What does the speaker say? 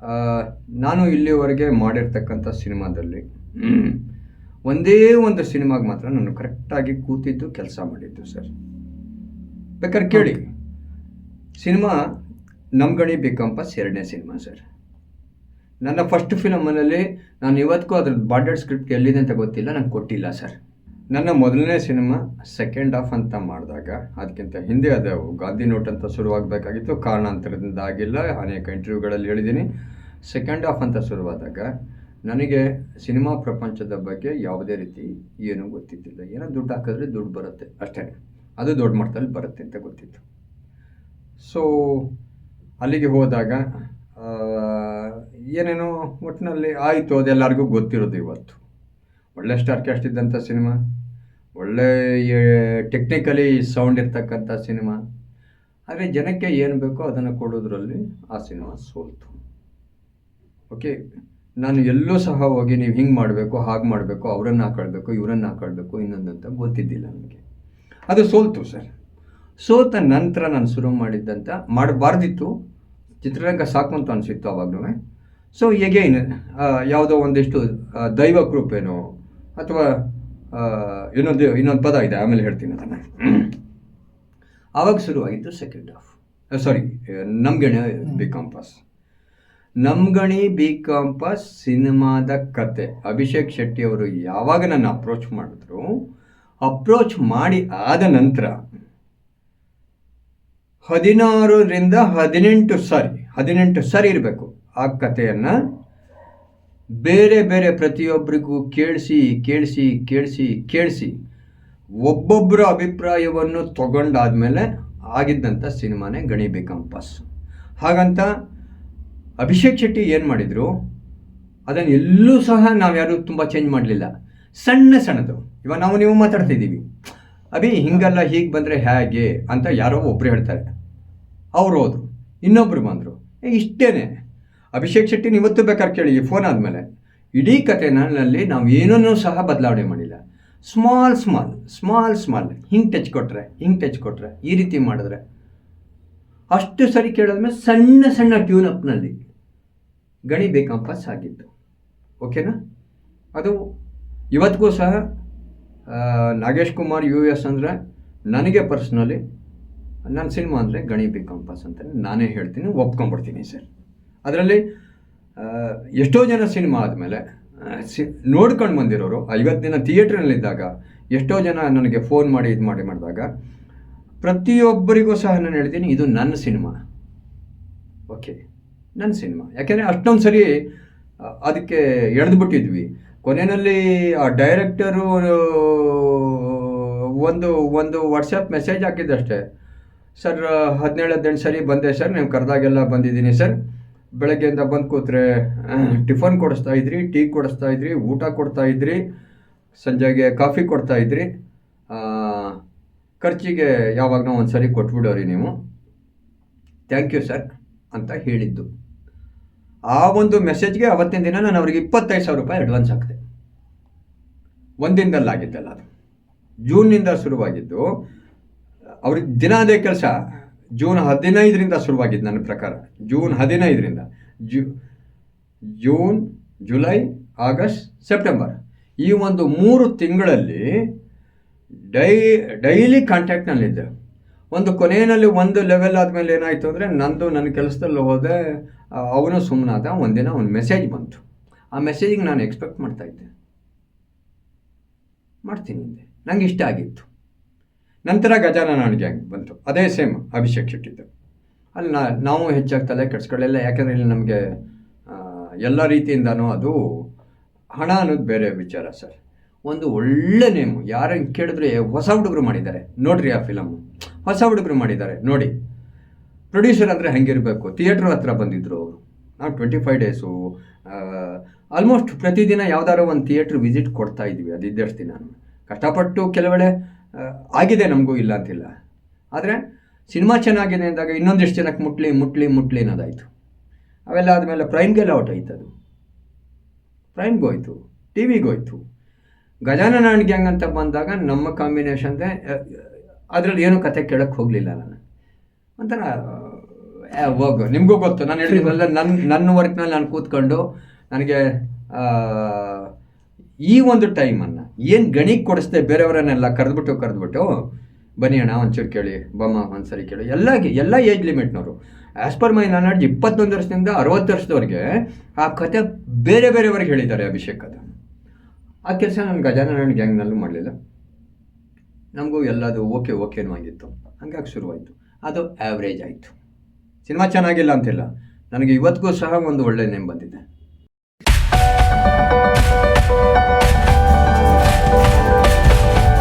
ಆ, ನಾನು ಇಲ್ಲಿವರೆಗೆ ಮಾಡಿರ್ತಕ್ಕಂಥ ಸಿನಿಮಾದಲ್ಲಿ ಒಂದೇ ಒಂದು ಸಿನಿಮಾಗೆ ಮಾತ್ರ ನಾನು ಕರೆಕ್ಟಾಗಿ ಕೂತಿದ್ದು ಕೆಲಸ ಮಾಡಿದ್ದು ಸರ್. ಬೇಕಾದ್ರೆ ಕೇಳಿ. ಸಿನಿಮಾ ನಮ್ಗಣಿ ಬೇಕಂಪಸ್ 2ನೇ ಸಿನಿಮಾ ಸರ್. ನನ್ನ ಫಸ್ಟ್ ಫಿಲಮಲ್ಲಿ ನಾನು ಇವತ್ತಿಗೂ ಅದ್ರ ಬಾಂಡೆಡ್ ಸ್ಕ್ರಿಪ್ಟ್ ಎಲ್ಲಿದೆ ಅಂತ ಗೊತ್ತಿಲ್ಲ, ನಂಗೆ ಕೊಟ್ಟಿಲ್ಲ ಸರ್. ನನ್ನ ಮೊದಲನೇ ಸಿನಿಮಾ ಸೆಕೆಂಡ್ ಹಾಫ್ ಅಂತ ಮಾಡಿದಾಗ, ಅದಕ್ಕಿಂತ ಹಿಂದೆ ಅದು ಗಾಂಧಿ ನೋಟ್ ಅಂತ ಶುರುವಾಗಬೇಕಾಗಿತ್ತು, ಕಾರಣಾಂತರದಿಂದ ಆಗಿಲ್ಲ, ಅನೇಕ ಇಂಟರ್ವ್ಯೂಗಳಲ್ಲಿ ಹೇಳಿದ್ದೀನಿ. ಸೆಕೆಂಡ್ ಹಾಫ್ ಅಂತ ಶುರುವಾದಾಗ ನನಗೆ ಸಿನಿಮಾ ಪ್ರಪಂಚದ ಬಗ್ಗೆ ಯಾವುದೇ ರೀತಿ ಏನೂ ಗೊತ್ತಿದ್ದಿಲ್ಲ. ಏನೋ ದುಡ್ಡು ಹಾಕಿದ್ರೆ ದುಡ್ಡು ಬರುತ್ತೆ ಅಷ್ಟೇ, ಅದು ದೊಡ್ಡ ಮಟ್ಟದಲ್ಲಿ ಬರುತ್ತೆ ಅಂತ ಗೊತ್ತಿತ್ತು. ಸೊ ಅಲ್ಲಿಗೆ ಹೋದಾಗ ಏನೇನೋ ಒಟ್ಟಿನಲ್ಲಿ ಆಯಿತು, ಅದೆಲ್ಲರಿಗೂ ಗೊತ್ತಿರೋದು. ಇವತ್ತು ಒಳ್ಳೆ ಸ್ಟಾರ್ ಕ್ಯಾಸ್ಟ್ ಇದ್ದಂಥ ಸಿನಿಮಾ, ಒಳ್ಳೆ ಟೆಕ್ನಿಕಲಿ ಸೌಂಡ್ ಇರ್ತಕ್ಕಂಥ ಸಿನಿಮಾ. ಆದರೆ ಜನಕ್ಕೆ ಏನು ಬೇಕೋ ಅದನ್ನು ಕೊಡೋದ್ರಲ್ಲಿ ಆ ಸಿನಿಮಾ ಸೋಲ್ತು. ಓಕೆ, ನಾನು ಎಲ್ಲೂ ಸಹ ಹೋಗಿ ನೀವು ಹಿಂಗೆ ಮಾಡಬೇಕು, ಹಾಗೆ ಮಾಡಬೇಕು, ಅವರನ್ನು ಹಾಕೊಳ್ಬೇಕು, ಇವರನ್ನು ಹಾಕೊಳ್ಬೇಕು, ಇನ್ನೊಂದಂತ ಗೊತ್ತಿದ್ದಿಲ್ಲ ನನಗೆ. ಅದು ಸೋಲ್ತು ಸರ್. ಸೋತ ನಂತರ ನಾನು ಶುರು ಮಾಡಿದ್ದಂಥ ಮಾಡಬಾರ್ದಿತ್ತು, ಚಿತ್ರರಂಗ ಸಾಕು ಅಂತ ಅನಿಸಿತ್ತು ಆವಾಗಲೂ. ಸೊ ಎಗೈನ್ ಯಾವುದೋ ಒಂದಿಷ್ಟು ದೈವ ಕೃಪೆನೋ ಅಥವಾ ಇನ್ನೊಂದು ಪದ ಇದೆ, ಆಮೇಲೆ ಹೇಳ್ತೀನಿ ಅದನ್ನು. ಆವಾಗ ಶುರುವಾಗಿತ್ತು ಸೆಕೆಂಡ್ ಹಾಫ್. ಸಾರಿ, ನಮ್ಗಣಿ ಬಿ ಕಾಂಪಾಸ್. ನಮ್ಗಣಿ ಬಿ ಕಾಂಪಾಸ್ ಸಿನಿಮಾದ ಕತೆ ಅಭಿಷೇಕ್ ಶೆಟ್ಟಿ ಅವರು ಯಾವಾಗ ನನ್ನ ಅಪ್ರೋಚ್ ಮಾಡಿದ್ರು, ಅಪ್ರೋಚ್ ಮಾಡಿ ಆದ ನಂತರ 16ರಿಂದ 18 ಸಾರಿ ಇರಬೇಕು ಆ ಕಥೆಯನ್ನು ಬೇರೆ ಬೇರೆ ಪ್ರತಿಯೊಬ್ಬರಿಗೂ ಕೇಳಿಸಿ ಒಬ್ಬೊಬ್ಬರ ಅಭಿಪ್ರಾಯವನ್ನು ತಗೊಂಡಾದ್ಮೇಲೆ ಆಗಿದ್ದಂಥ ಸಿನಿಮಾನೇ ಗಣಿ ಬಿ ಕಾಂಪಾಸ್. ಹಾಗಂತ ಅಭಿಷೇಕ್ ಶೆಟ್ಟಿ ಏನು ಮಾಡಿದರು ಅದನ್ನು ಎಲ್ಲೂ ಸಹ ನಾವು ಯಾರೂ ತುಂಬ ಚೇಂಜ್ ಮಾಡಲಿಲ್ಲ. ಸಣ್ಣದು ಇವಾಗ ನೀವು ಮಾತಾಡ್ತಿದ್ದೀವಿ, ಅಭಿ ಹಿಂಗಲ್ಲ, ಹೀಗೆ ಬಂದರೆ ಹೇಗೆ ಅಂತ ಯಾರೋ ಒಬ್ಬರು ಹೇಳ್ತಾರೆ, ಅವರು ಹೋದರು, ಇನ್ನೊಬ್ಬರು ಬಂದರು, ಇಷ್ಟೇ. ಅಭಿಷೇಕ್ ಶೆಟ್ಟಿನ ಇವತ್ತು ಬೇಕಾದ್ರೆ ಕೇಳಿ, ಫೋನ್ ಆದಮೇಲೆ ಇಡೀ ಕಥೆನಲ್ಲಿ ನಾವು ಏನನ್ನೂ ಸಹ ಬದಲಾವಣೆ ಮಾಡಿಲ್ಲ. ಸ್ಮಾಲ್ ಹಿಂಗೆ ಟಚ್ ಕೊಟ್ಟರೆ ಈ ರೀತಿ ಮಾಡಿದ್ರೆ ಅಷ್ಟು ಸರಿ ಕೇಳಿದ್ಮೇಲೆ ಸಣ್ಣ ಟ್ಯೂನಪ್ನಲ್ಲಿ ಗಣಿ ಬಿ ಕಾಂಪಾಸ್ ಆಗಿತ್ತು. ಓಕೆನಾ? ಅದು ಇವತ್ತಿಗೂ ಸಹ ನಾಗೇಶ್ ಕುಮಾರ್ US ಅಂದರೆ ನನಗೆ ಪರ್ಸ್ನಲಿ ನನ್ನ ಸಿನಿಮಾ ಅಂದರೆ ಗಣಿ ಬಿ ಕಾಂಪಾಸ್ ಅಂತ ನಾನೇ ಹೇಳ್ತೀನಿ, ಒಪ್ಕೊಂಡ್ಬಿಡ್ತೀನಿ ಸರ್. ಅದರಲ್ಲಿ ಎಷ್ಟೋ ಜನ ಸಿನಿಮಾ ಆದಮೇಲೆ ನೋಡ್ಕೊಂಡು ಬಂದಿರೋರು 50 ದಿನ ಥಿಯೇಟ್ರ್ನಲ್ಲಿದ್ದಾಗ ಎಷ್ಟೋ ಜನ ನನಗೆ ಫೋನ್ ಮಾಡಿ ಮಾಡಿದಾಗ ಪ್ರತಿಯೊಬ್ಬರಿಗೂ ಸಹ ನಾನು ಹೇಳ್ತೀನಿ, ಇದು ನನ್ನ ಸಿನಿಮಾ. ಓಕೆ, ನನ್ನ ಸಿನಿಮಾ. ಯಾಕೆಂದರೆ ಅಷ್ಟೊಂದು ಸರಿ ಅದಕ್ಕೆ ಎಳೆದ್ಬಿಟ್ಟಿದ್ವಿ. ಕೊನೆಯಲ್ಲಿ ಆ ಡೈರೆಕ್ಟರು ಒಂದು ವಾಟ್ಸಪ್ ಮೆಸೇಜ್ ಹಾಕಿದ್ದಷ್ಟೇ, ಸರ್ 17 ಸರಿ ಬಂದೆ ಸರ್, ನೀವು ಕರೆದಾಗೆಲ್ಲ ಬಂದಿದ್ದೀನಿ ಸರ್. ಬೆಳಗ್ಗೆಯಿಂದ ಬಂದು ಕೂತ್ರೆ ಟಿಫನ್ ಕೊಡಿಸ್ತಾಯಿದ್ರಿ, ಟೀ ಕೊಡಿಸ್ತಾಯಿದ್ರಿ, ಊಟ ಕೊಡ್ತಾಯಿದ್ರಿ, ಸಂಜೆಗೆ ಕಾಫಿ ಕೊಡ್ತಾಯಿದ್ರಿ, ಖರ್ಚಿಗೆ ಯಾವಾಗನೋ ಒಂದು ಸರಿ ಕೊಟ್ಬಿಡೋರಿ ನೀವು, ಥ್ಯಾಂಕ್ ಯು ಸರ್ ಅಂತ ಹೇಳಿದ್ದು. ಆ ಒಂದು ಮೆಸೇಜ್ಗೆ ಅವತ್ತಿನ ದಿನ ನಾನು ಅವ್ರಿಗೆ 25,000 ರೂಪಾಯಿ ಅಡ್ವಾನ್ಸ್ ಹಾಕಿದೆ. ಒಂದಿನದಲ್ಲಾಗಿದ್ದಲ್ಲ ಅದು, ಜೂನ್ನಿಂದ ಶುರುವಾಗಿದ್ದು. ಅವ್ರಿಗೆ ದಿನ ಅದೇ ಕೆಲಸ. ಜೂನ್ 15ರಿಂದ ಶುರುವಾಗಿದ್ದು ನನ್ನ ಪ್ರಕಾರ. ಜೂನ್ 15ರಿಂದ ಜೂನ್, ಜುಲೈ, ಆಗಸ್ಟ್, ಸೆಪ್ಟೆಂಬರ್ ಈ ಒಂದು 3 ತಿಂಗಳಲ್ಲಿ ಡೈಲಿ ಕಾಂಟ್ಯಾಕ್ಟ್ನಲ್ಲಿದ್ದೆ. ಒಂದು ಕೊನೆಯಲ್ಲಿ ಒಂದು ಲೆವೆಲ್ ಆದಮೇಲೆ ಏನಾಯಿತು ಅಂದರೆ, ನನ್ನ ಕೆಲಸದಲ್ಲಿ ಹೋದೆ, ಅವನು ಸುಮ್ಮನಾದ. ಒಂದಿನ ಒಂದು ಮೆಸೇಜ್ ಬಂತು. ಆ ಮೆಸೇಜಿಗೆ ನಾನು ಎಕ್ಸ್ಪೆಕ್ಟ್ ಮಾಡ್ತಾಯಿದ್ದೆ, ಮಾಡ್ತೀನಿ ಅಂದೆ, ನನಗೆ ಇಷ್ಟ ಆಗಿತ್ತು. ನಂತರ ಗಜಾನನ ಗ್ಯಾಂಗ್ ಬಂತು, ಅದೇ ಸೇಮ್ ಅಭಿಷೇಕ್ ಶೆಟ್ಟಿದ್ದು. ಅಲ್ಲಿ ನಾವು ಹೆಚ್ಚಾಗಿ ತಲೆ ಕೆಡಿಸ್ಕೊಳ್ಳಿಲ್ಲ, ಯಾಕೆಂದರೆ ಇಲ್ಲಿ ನಮಗೆ ಎಲ್ಲ ರೀತಿಯಿಂದನೂ ಅದು ಹಣ ಅನ್ನೋದು ಬೇರೆ ವಿಚಾರ ಸರ್. ಒಂದು ಒಳ್ಳೆ ನೇಮು, ಯಾರನ್ನು ಕೇಳಿದ್ರೆ ಹೊಸ ಹುಡುಗರು ಮಾಡಿದ್ದಾರೆ ನೋಡ್ರಿ, ಆ ಫಿಲಮು ಹೊಸ ಹುಡುಗರು ಮಾಡಿದ್ದಾರೆ ನೋಡಿ. ಪ್ರೊಡ್ಯೂಸರ್ ಅಂದರೆ ಹೆಂಗಿರಬೇಕು, ಥಿಯೇಟ್ರ್ ಹತ್ರ ಬಂದಿದ್ದರು ಅವರು. ನಾವು 25 ಡೇಸು ಆಲ್ಮೋಸ್ಟ್ ಪ್ರತಿದಿನ ಯಾವುದಾದ್ರು ಒಂದು ಥಿಯೇಟ್ರ್ ವಿಸಿಟ್ ಕೊಡ್ತಾ ಇದ್ವಿ. ಅದು ಇದ್ದಷ್ಟು ದಿನ ಕಷ್ಟಪಟ್ಟು ಕೆಲವೆಡೆ ಆಗಿದೆ, ನಮಗೂ ಇಲ್ಲ ಅಂತಿಲ್ಲ. ಆದರೆ ಸಿನಿಮಾ ಚೆನ್ನಾಗಿದೆ ಅಂದಾಗ ಇನ್ನೊಂದಿಷ್ಟು ಜನಕ್ಕೆ ಮುಟ್ಲಿ ಅನ್ನೋದಾಯಿತು. ಅವೆಲ್ಲ ಆದಮೇಲೆ ಪ್ರೈಮ್ಗೆಲ್ಲ ಔಟ್ ಆಯ್ತು. ಅದು ಪ್ರೈಮ್ಗೆ ಹೋಯ್ತು, ಟಿ ವಿಗೆ ಹೋಯ್ತು. ಗಜಾನನ ಗ್ಯಾಂಗ್ ಅಂತ ಬಂದಾಗ ನಮ್ಮ ಕಾಂಬಿನೇಷನ್ದೆ ಅದರಲ್ಲಿ ಏನೂ ಕತೆ ಕೇಳೋಕ್ಕೆ ಹೋಗಲಿಲ್ಲ ನಾನು. ಒಂಥರ ಹೋಗು, ನಿಮಗೂ ಗೊತ್ತು, ನಾನು ಹೇಳಿದ್ರಲ್ಲ, ನನ್ನ ವರ್ಕ್ನಲ್ಲಿ ನಾನು ಕೂತ್ಕೊಂಡು ನನಗೆ ಈ ಒಂದು ಟೈಮನ್ನು ಏನು ಗಣಿಗೆ ಕೊಡಿಸ್ದೆ, ಬೇರೆಯವರನ್ನೆಲ್ಲ ಕರೆದ್ಬಿಟ್ಟು ಬನ್ನಿ ಅಣ್ಣ ಒಂಚೂರು ಕೇಳಿ, ಬಮ್ಮ ಒಂದ್ಸರಿ ಕೇಳಿ, ಎಲ್ಲ ಏಜ್ ಲಿಮಿಟ್ನವರು. ಆ್ಯಸ್ ಪರ್ ಮೈ ನಾಲೆಡ್ಜ್ 21 ವರ್ಷದಿಂದ 60 ವರ್ಷದವ್ರಿಗೆ ಆ ಕತೆ ಬೇರೆಯವ್ರಿಗೆ ಹೇಳಿದ್ದಾರೆ ಅಭಿಷೇಕ್. ಅದು ಆ ಕೆಲಸ ನಾನು ಗಜಾನನ ಗ್ಯಾಂಗ್ನಲ್ಲೂ ಮಾಡಲಿಲ್ಲ. ನಮಗೂ ಎಲ್ಲದು ಓಕೆನೂ ಆಗಿತ್ತು. ಹಂಗಾಗಿ ಶುರುವಾಯಿತು. ಅದು ಆ್ಯಾವ್ರೇಜ್ ಆಯಿತು. ಸಿನಿಮಾ ಚೆನ್ನಾಗಿಲ್ಲ ಅಂತಿಲ್ಲ, ನನಗೆ ಇವತ್ತಿಗೂ ಸಹ ಒಂದು ಒಳ್ಳೆಯ ನೇಮ್ ಬಂದಿದೆ.